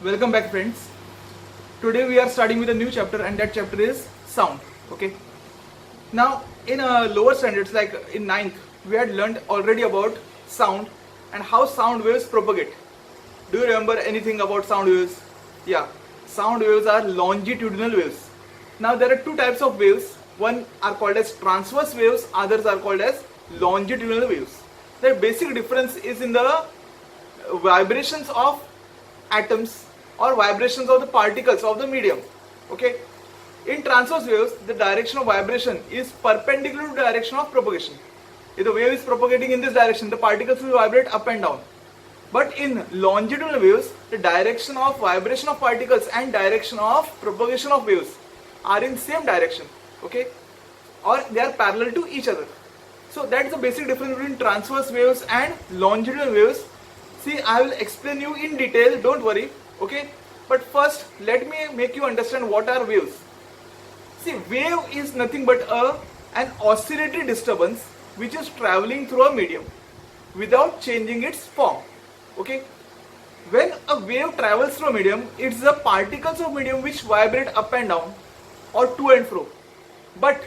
Welcome back, friends. Today we are starting with a new chapter, and that chapter is sound. Okay. Now, in lower standards, like in ninth, we had learned already about sound and how sound waves propagate. Do you remember anything about sound waves? Yeah, sound waves are longitudinal waves. Now, there are two types of waves. One are called as transverse waves, others are called as longitudinal waves. The basic difference is in the vibrations of atoms or vibrations of the particles of the medium. Okay. In transverse waves, the direction of vibration is perpendicular to the direction of propagation. If the wave is propagating in this direction, the particles will vibrate up and down. But in longitudinal waves, the direction of vibration of particles and direction of propagation of waves are in same direction. Okay, or they are parallel to each other. So that is the basic difference between transverse waves and longitudinal waves. See, I will explain you in detail, don't worry. Okay, but first let me make you understand what are waves. See, wave is nothing but an oscillatory disturbance which is traveling through a medium without changing its form. Okay, when a wave travels through a medium, it's the particles of medium which vibrate up and down or to and fro, but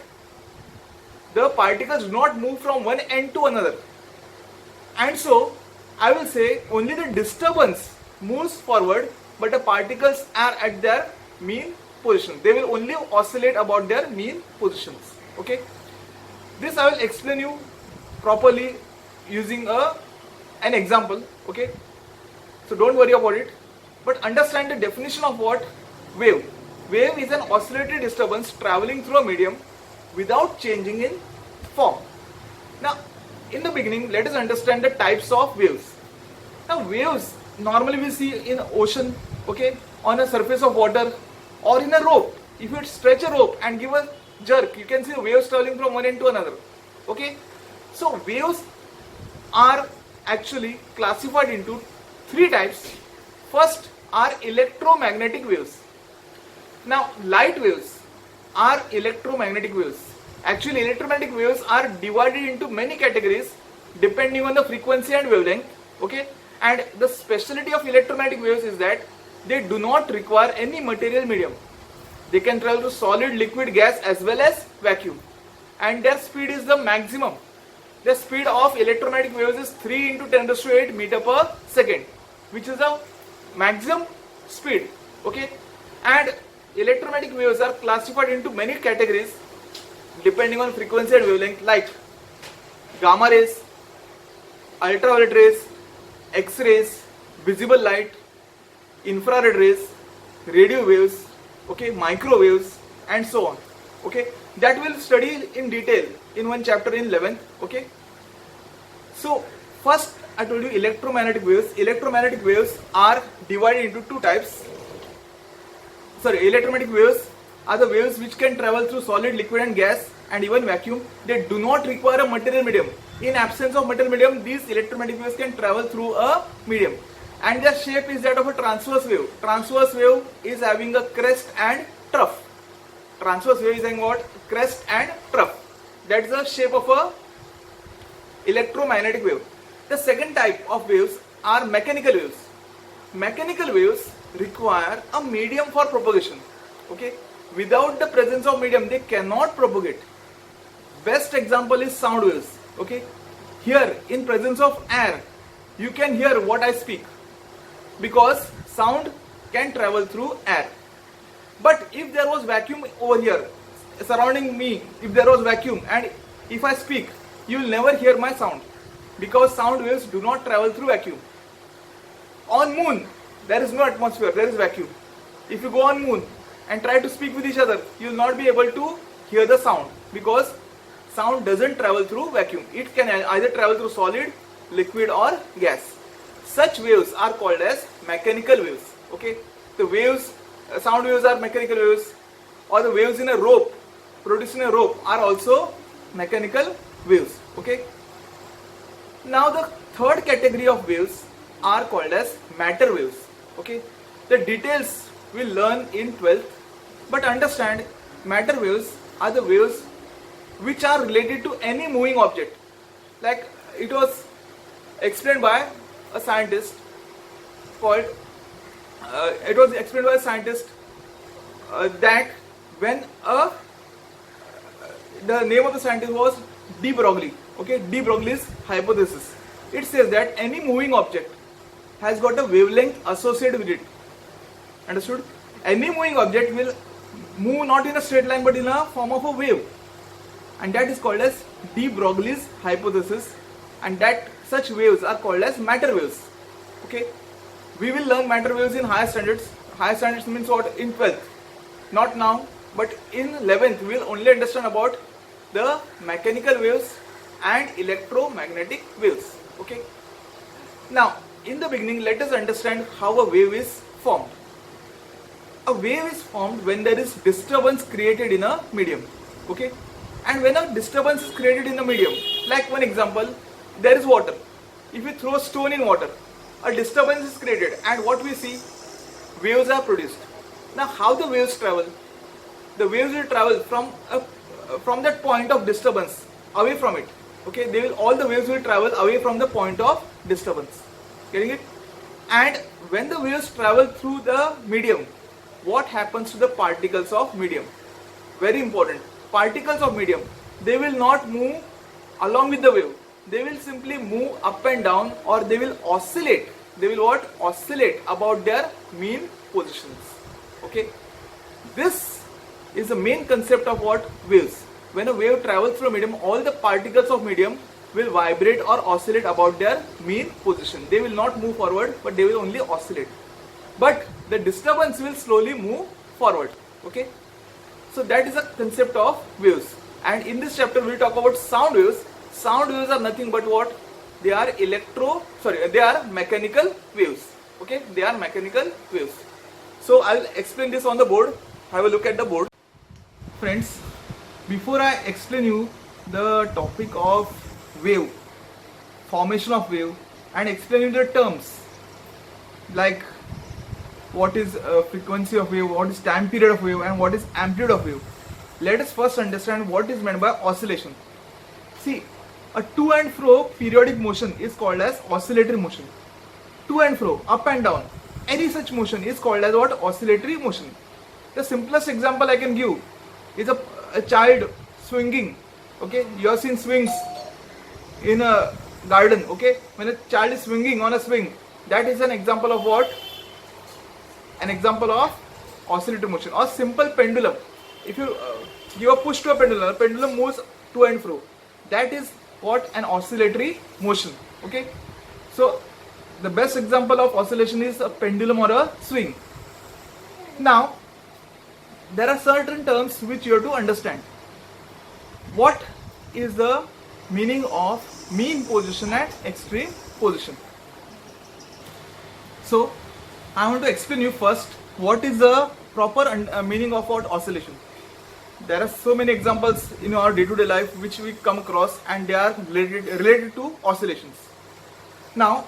the particles do not move from one end to another. And so I will say only the disturbance moves forward, but the particles are at their mean position. They will only oscillate about their mean positions. Okay, this I will explain you properly using an example. Okay, so don't worry about it, but understand the definition of what wave. Wave is an oscillatory disturbance traveling through a medium without changing in form. Now, in the beginning, let us understand the types of waves. Now, waves normally we see in ocean, okay, on a surface of water, or in a rope. If you stretch a rope and give a jerk, you can see waves traveling from one end to another. Okay, so waves are actually classified into three types. First are electromagnetic waves. Now, light waves are electromagnetic waves. Actually, electromagnetic waves are divided into many categories depending on the frequency and wavelength. Okay, and the specialty of electromagnetic waves is that they do not require any material medium. They can travel to solid, liquid, gas as well as vacuum, and their speed is the maximum. The speed of electromagnetic waves is 3 into 10 raised to 8 meter per second, which is the maximum speed. Okay, and electromagnetic waves are classified into many categories depending on frequency and wavelength, like gamma rays, ultraviolet rays, X-rays, visible light, infrared rays, radio waves, okay, microwaves, and so on. Okay, that we'll study in detail in one chapter in 11th. Okay, so first I told you electromagnetic waves. Electromagnetic waves are divided into two types. Electromagnetic waves are the waves which can travel through solid, liquid and gas and even vacuum. They do not require a material medium. In absence of material medium, these electromagnetic waves can travel through a medium, and their shape is that of a transverse wave. Transverse wave is having a crest and trough. Transverse wave is having what? Crest and trough. That is the shape of a electromagnetic wave. The second type of waves are mechanical waves. Mechanical waves require a medium for propagation. Okay, without the presence of medium, they cannot propagate. Best example is sound waves. Okay, here in presence of air, you can hear what I speak because sound can travel through air. But if there was vacuum over here surrounding me, if there was vacuum and if I speak, you will never hear my sound because sound waves do not travel through vacuum. On moon, there is no atmosphere, there is vacuum. If you go on moon and try to speak with each other, you will not be able to hear the sound because sound doesn't travel through vacuum. It can either travel through solid, liquid or gas. Such waves are called as mechanical waves. Okay, the waves, sound waves are mechanical waves, or the waves in a rope, produced in a rope, are also mechanical waves. Okay, now the third category of waves are called as matter waves. Okay, the details we'll learn in 12th, but understand matter waves are the waves which are related to any moving object. Like it was explained by a scientist called it was explained by a scientist that when the name of the scientist was de Broglie. Okay, de Broglie's hypothesis. It says that any moving object has got a wavelength associated with it. Understood? Any moving object will move not in a straight line but in a form of a wave, and that is called as de Broglie's hypothesis, and that such waves are called as matter waves. Okay, we will learn matter waves in higher standards. Higher standards means what? In 12th, not now, but in 11th we will only understand about the mechanical waves and electromagnetic waves. Okay, now in the beginning let us understand how a wave is formed. A wave is formed when there is disturbance created in a medium. Okay, and when a disturbance is created in a medium, like one example, there is water. If you throw a stone in water, a disturbance is created, and what we see, waves are produced. Now how the waves travel? The waves will travel from that point of disturbance away from it. Okay, all the waves will travel away from the point of disturbance. Getting it? And when the waves travel through the medium, what happens to the particles of medium? Very important. Particles of medium, they will not move along with the wave. They will simply move up and down, or they will oscillate. They will what? Oscillate about their mean positions. Okay. This is the main concept of what? Waves. When a wave travels through a medium, all the particles of medium will vibrate or oscillate about their mean position. They will not move forward, but they will only oscillate. But the disturbance will slowly move forward. Okay. So that is the concept of waves. And in this chapter we will talk about sound waves. Sound waves are nothing but what? They are they are mechanical waves. Okay, they are mechanical waves. So I will explain this on the board. Have a look at the board. Friends, before I explain you the topic of wave, formation of wave, and explain you the terms like what is frequency of wave, what is time period of wave, and what is amplitude of wave, let us first understand what is meant by oscillation. See, a to and fro periodic motion is called as oscillatory motion. To and fro, up and down, any such motion is called as what? Oscillatory motion. The simplest example I can give is a child swinging. Okay, you have seen swings in a garden. Okay, when a child is swinging on a swing, that is an example of what? An example of oscillatory motion. Or simple pendulum. If you give a push to a pendulum moves to and fro. That is what? An oscillatory motion. Okay, so the best example of oscillation is a pendulum or a swing. Now there are certain terms which you have to understand. What is the meaning of mean position and extreme position? So I want to explain you first what is the proper meaning of what oscillation. There are so many examples in our day-to-day life which we come across, and they are related to oscillations. Now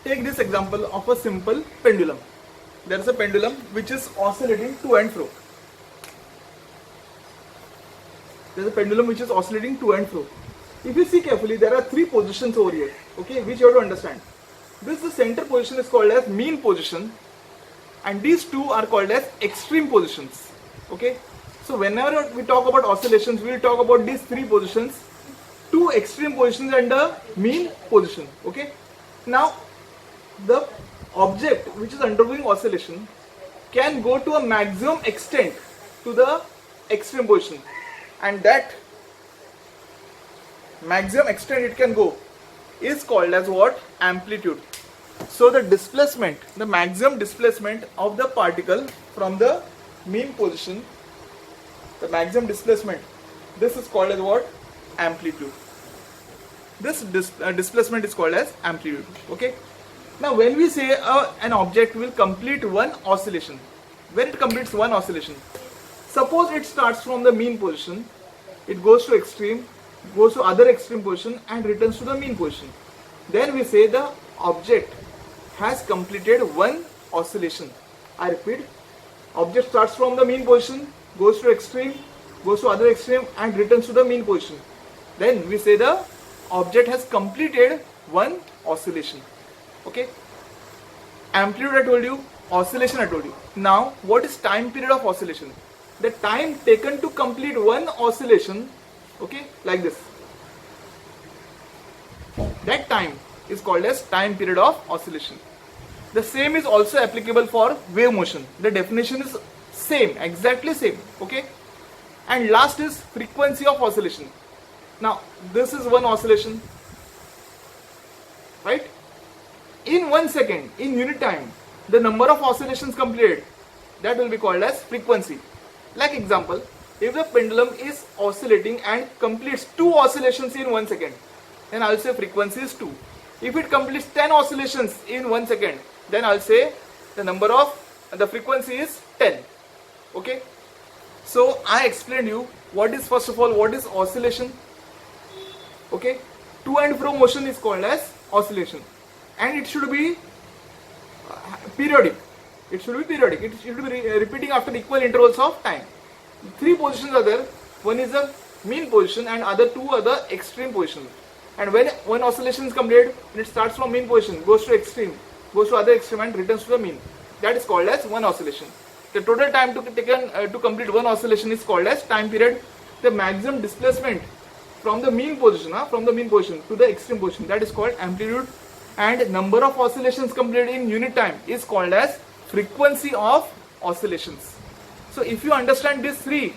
take this example of a simple pendulum. There is a pendulum which is oscillating to and fro. There is a pendulum which is oscillating to and fro. If you see carefully, there are three positions over here, okay, which you have to understand. This the center position is called as mean position, and these two are called as extreme positions. Okay, so whenever we talk about oscillations, we will talk about these three positions, two extreme positions and the mean position. Okay, now the object which is undergoing oscillation can go to a maximum extent to the extreme position, and that maximum extent it can go is called as what? Amplitude. So the displacement, the maximum displacement of the particle from the mean position, the maximum displacement, this is called as what? Amplitude. This displacement is called as amplitude. Okay. Now when we say an object will complete one oscillation, when it completes one oscillation, suppose it starts from the mean position, it goes to extreme, goes to other extreme position and returns to the mean position, then we say the object has completed one oscillation. I repeat, object starts from the mean position, goes to extreme, goes to other extreme and returns to the mean position. Then we say the object has completed one oscillation. Okay. Amplitude I told you, oscillation I told you. Now, what is time period of oscillation? The time taken to complete one oscillation, okay, like this. That time is called as time period of oscillation. The same is also applicable for wave motion. The definition is same, exactly same, okay. And last is frequency of oscillation. Now, this is one oscillation, right? In 1 second, in unit time, the number of oscillations completed, that will be called as frequency. Like example, if the pendulum is oscillating and completes 2 oscillations in 1 second, then I'll say frequency is 2. If it completes 10 oscillations in 1 second, then I'll say the frequency is 10. Okay. So I explained you what is, first of all, what is oscillation. Okay. To and fro motion is called as oscillation, and it should be periodic. It should be periodic. It should be repeating after equal intervals of time. 3 positions are there. One is the mean position and other 2 are the extreme positions. And when one oscillation is completed, when it starts from mean position, goes to extreme, goes to other extreme and returns to the mean, that is called as one oscillation. The total time to complete one oscillation is called as time period. The maximum displacement from the mean position to the extreme position, that is called amplitude. And number of oscillations completed in unit time is called as frequency of oscillations. So if you understand these 3,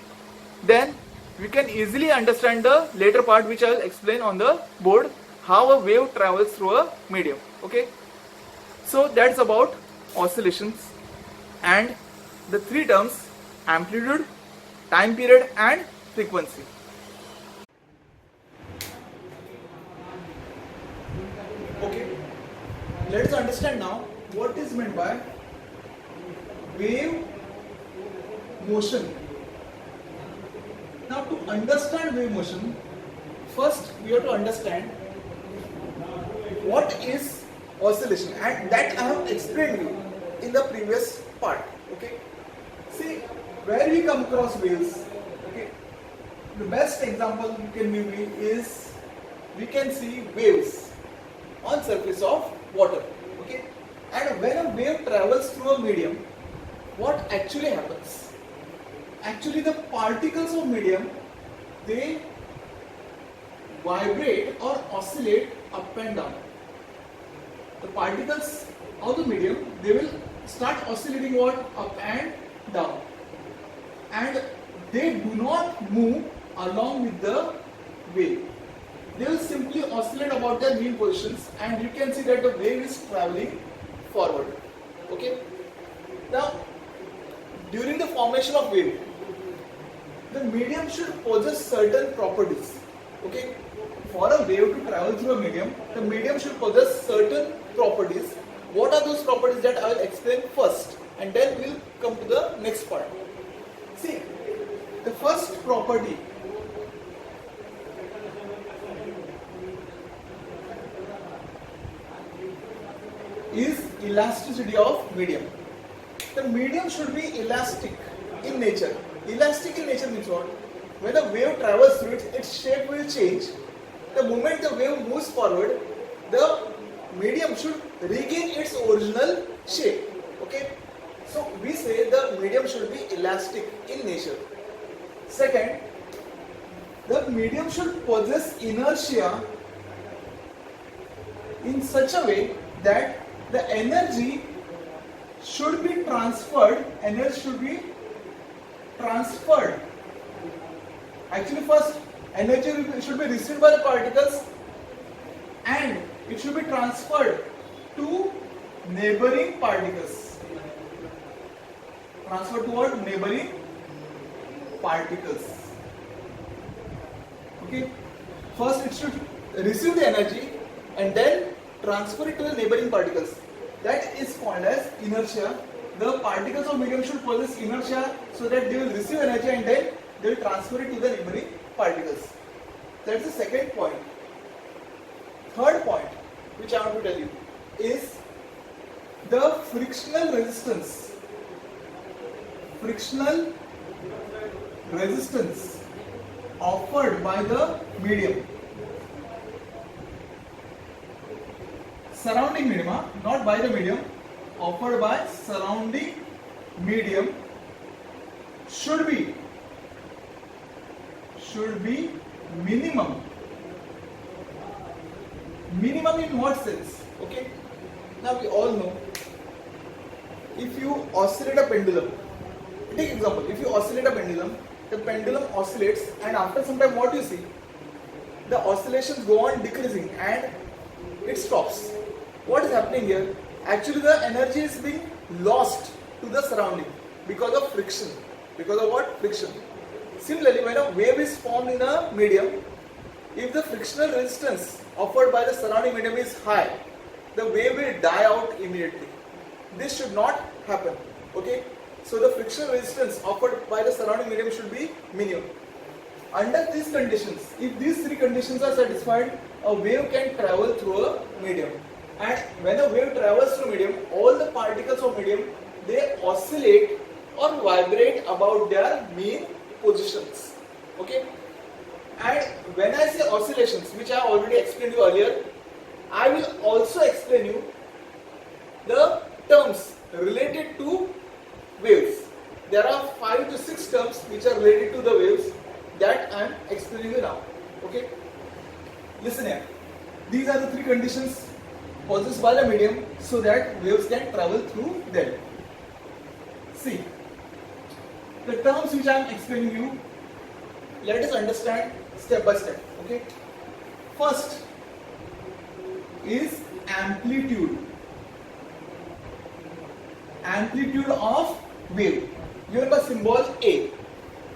then we can easily understand the later part, which I will explain on the board, how a wave travels through a medium. Okay. So that's about oscillations and the 3 terms: amplitude, time period and frequency. Okay, let's understand now what is meant by wave motion. Now, to understand wave motion, first we have to understand what is oscillation, and that I have explained you in the previous part. Okay, see, where we come across waves, okay, the best example you can give me is, we can see waves on surface of water. Okay, and when a wave travels through a medium, what actually happens? Actually, the particles of medium, they vibrate or oscillate up and down. The particles of the medium, they will start oscillating what? Up and down, and they do not move along with the wave. They will simply oscillate about their mean positions, and you can see that the wave is traveling forward. Okay. Now, during the formation of wave, the medium should possess certain properties. Okay. For a wave to travel through a medium, the medium should possess certain properties. What are those properties? That I will explain first, and then we will come to the next part. See, the first property is elasticity of medium. The medium should be elastic in nature. Elastic in nature means what? When a wave travels through it, its shape will change. The moment the wave moves forward, the medium should regain its original shape. Okay? So we say the medium should be elastic in nature. Second, the medium should possess inertia in such a way that the energy should be transferred. Actually, first, energy should be received by the particles and it should be transferred to neighboring particles. Transferred toward neighboring particles. Okay. First, it should receive the energy and then transfer it to the neighboring particles. That is called as inertia. The particles of medium should possess inertia so that they will receive energy and then they will transfer it to the neighboring particles. That's the second point. Third point, which I want to tell you, is the frictional resistance. Frictional resistance offered by the medium. Surrounding medium, not by the medium. offered by surrounding medium should be minimum. Minimum in what sense? Okay. Now we all know, if you oscillate a pendulum, take example, if you oscillate a pendulum, the pendulum oscillates and after some time what you see? The oscillations go on decreasing and it stops. What is happening here? Actually the energy is being lost to the surrounding because of friction. Because of what? Friction. Similarly, when a wave is formed in a medium, if the frictional resistance offered by the surrounding medium is high, the wave will die out immediately. This should not happen. Okay? So the frictional resistance offered by the surrounding medium should be minimum. Under these conditions, if these three conditions are satisfied, a wave can travel through a medium. And when a wave travels through medium, all the particles of medium, they oscillate or vibrate about their mean positions. Okay? And when I say oscillations, which I already explained you earlier, I will also explain you the terms related to waves. There are 5 to 6 terms which are related to the waves that I am explaining you now. Okay? Listen here. These are the three conditions possessed by the medium so that waves can travel through them. See, the terms which I am explaining you, let us understand step by step. Okay? First is amplitude. Amplitude of wave, given by symbol A.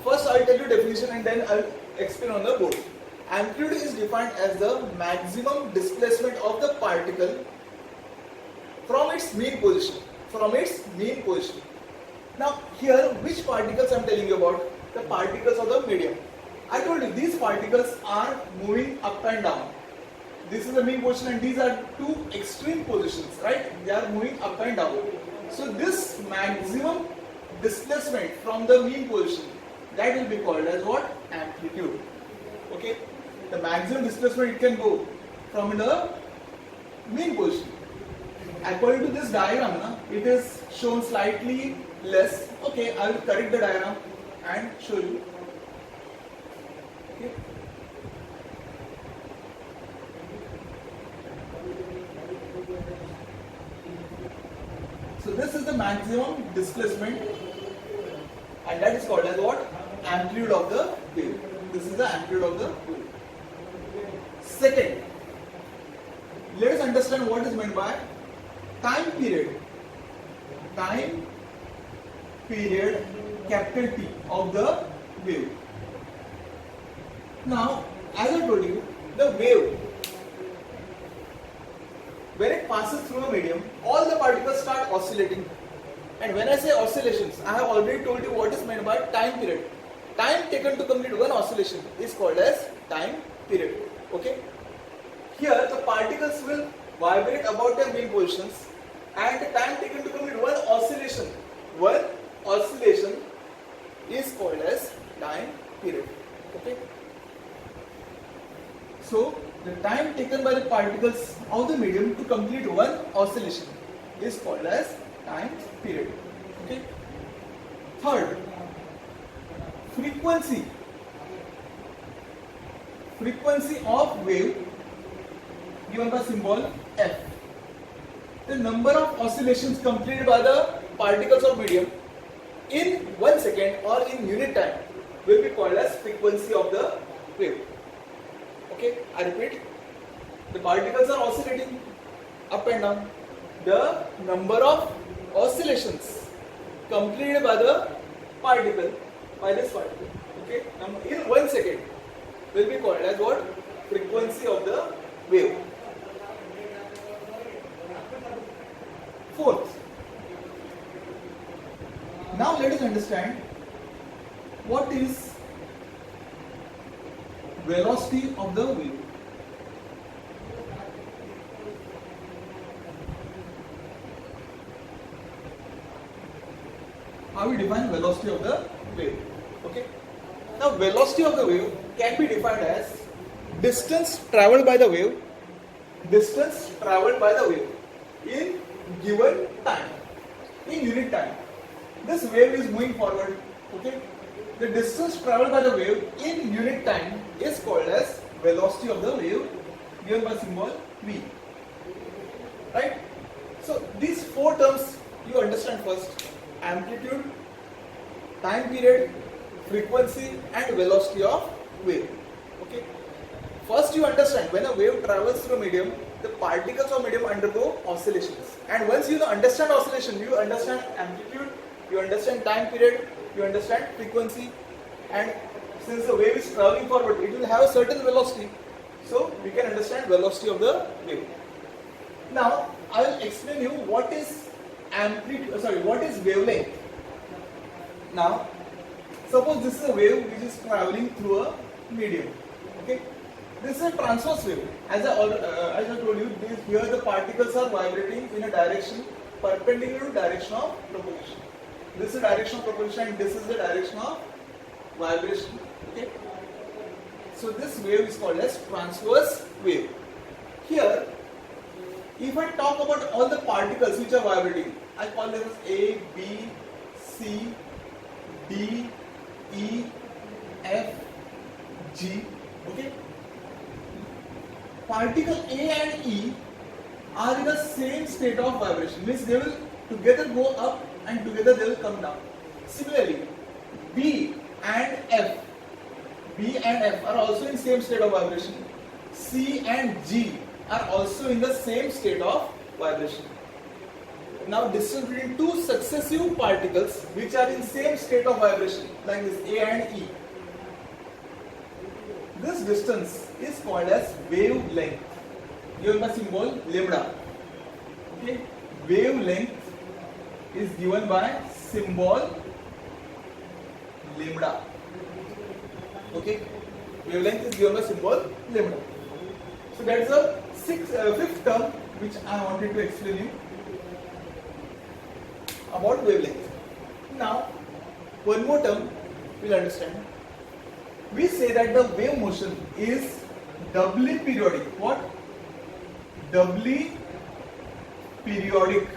First I will tell you definition and then I will explain on the board. Amplitude is defined as the maximum displacement of the particle from its mean position. Now here, which particles I am telling you about? The particles of the medium. I told you these particles are moving up and down. This is the mean position and these are two extreme positions, right? They are moving up and down. So this maximum displacement from the mean position, that will be called as what? Amplitude. Okay? The maximum displacement it can go from the mean position. According to this diagram, it is shown slightly less. Okay, I will correct the diagram and show you. Okay. So this is the maximum displacement and that is called as what? Amplitude of the wave. This is the amplitude of the wave. Second, let us understand what is meant by time period. Time period, capital T, of the wave. Now, as I told you, the wave, when it passes through a medium, all the particles start oscillating. And when I say oscillations, I have already told you what is meant by time period. Time taken to complete one oscillation is called as time period. Okay? Here, the particles will vibrate about their mean positions and the time taken to complete one oscillation is called as time period. Okay? So, the time taken by the particles of the medium to complete one oscillation is called as time period. Okay? Third, frequency. Frequency of wave given by symbol F. The number of oscillations completed by the particles of medium in 1 second or in unit time will be called as frequency of the wave. Okay, I repeat, the particles are oscillating up and down. The number of oscillations completed by the particle, by this particle, okay, in 1 second will be called as what? Frequency of the wave. Fourth, now let us understand what is velocity of the wave. How we define velocity of the wave? Okay. Now velocity of the wave can be defined as distance traveled by the wave in given time, in unit time. This wave is moving forward. Okay, the distance traveled by the wave in unit time is called as velocity of the wave, given by symbol v. Right? So these four terms you understand first: amplitude, time period, frequency, and velocity of wave. Okay. First you understand when a wave travels through a medium, the particles of medium undergo oscillations. And once you understand oscillation, you understand amplitude, you understand time period, you understand frequency, and since the wave is traveling forward, it will have a certain velocity. So we can understand velocity of the wave. Now I will explain you what is what is wavelength. Now suppose this is a wave which is traveling through a medium. Okay, this is a transverse wave. As I told you, here the particles are vibrating in a direction perpendicular to direction of propagation. This is the direction of propagation and this is the direction of vibration. Okay, so this wave is called as transverse wave. Here, if I talk about all the particles which are vibrating, I call them as A, B, C, D, E, F, G. Okay. Particle A and E are in the same state of vibration. Means they will together go up and together they will come down. Similarly, B and F are also in same state of vibration. C and G are also in the same state of vibration. Now distance between two successive particles which are in same state of vibration, like this A and E. This distance is called as wavelength, given by symbol lambda. Okay, wavelength is given by symbol lambda. Okay, wavelength is given by symbol lambda. So that is the fifth term which I wanted to explain you about wavelength. Now, one more term we will understand. We say that the wave motion is doubly periodic. What? Doubly periodic.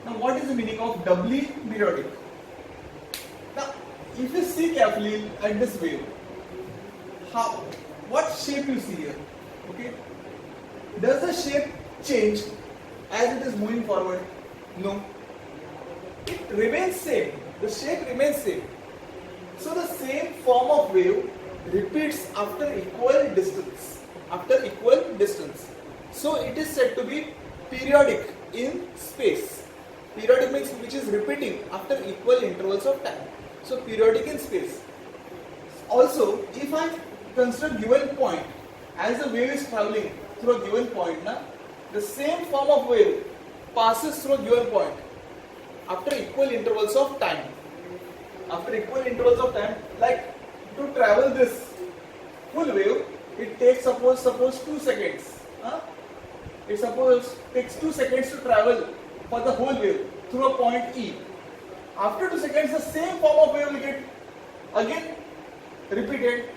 Now, what is the meaning of doubly periodic? Now, if you see carefully at this wave, what shape you see here? Okay. Does the shape change as it is moving forward? No. It remains same. The shape remains same. So the same form of wave repeats after equal distance. So it is said to be periodic in space. Periodic means which is repeating after equal intervals of time. So periodic in space. Also, if I consider given point, as the wave is traveling through a given point, the same form of wave passes through a given point after equal intervals of time. Like to travel this full wave, it takes suppose 2 seconds. It takes 2 seconds to travel for the whole wave through a point E. After 2 seconds, the same form of wave will get again repeated.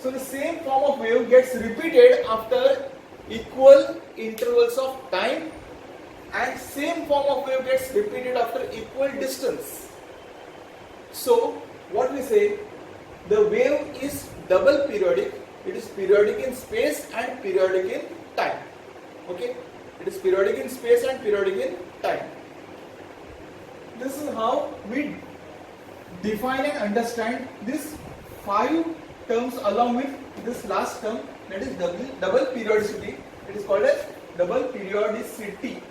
So the same form of wave gets repeated after equal intervals of time, and same form of wave gets repeated after equal distance. So what we say, the wave is double periodic. It is periodic in space and periodic in time. Okay, it is periodic in space and periodic in time. This is how we define and understand these 5 terms along with this last term, that is double periodicity. It is called as double periodicity.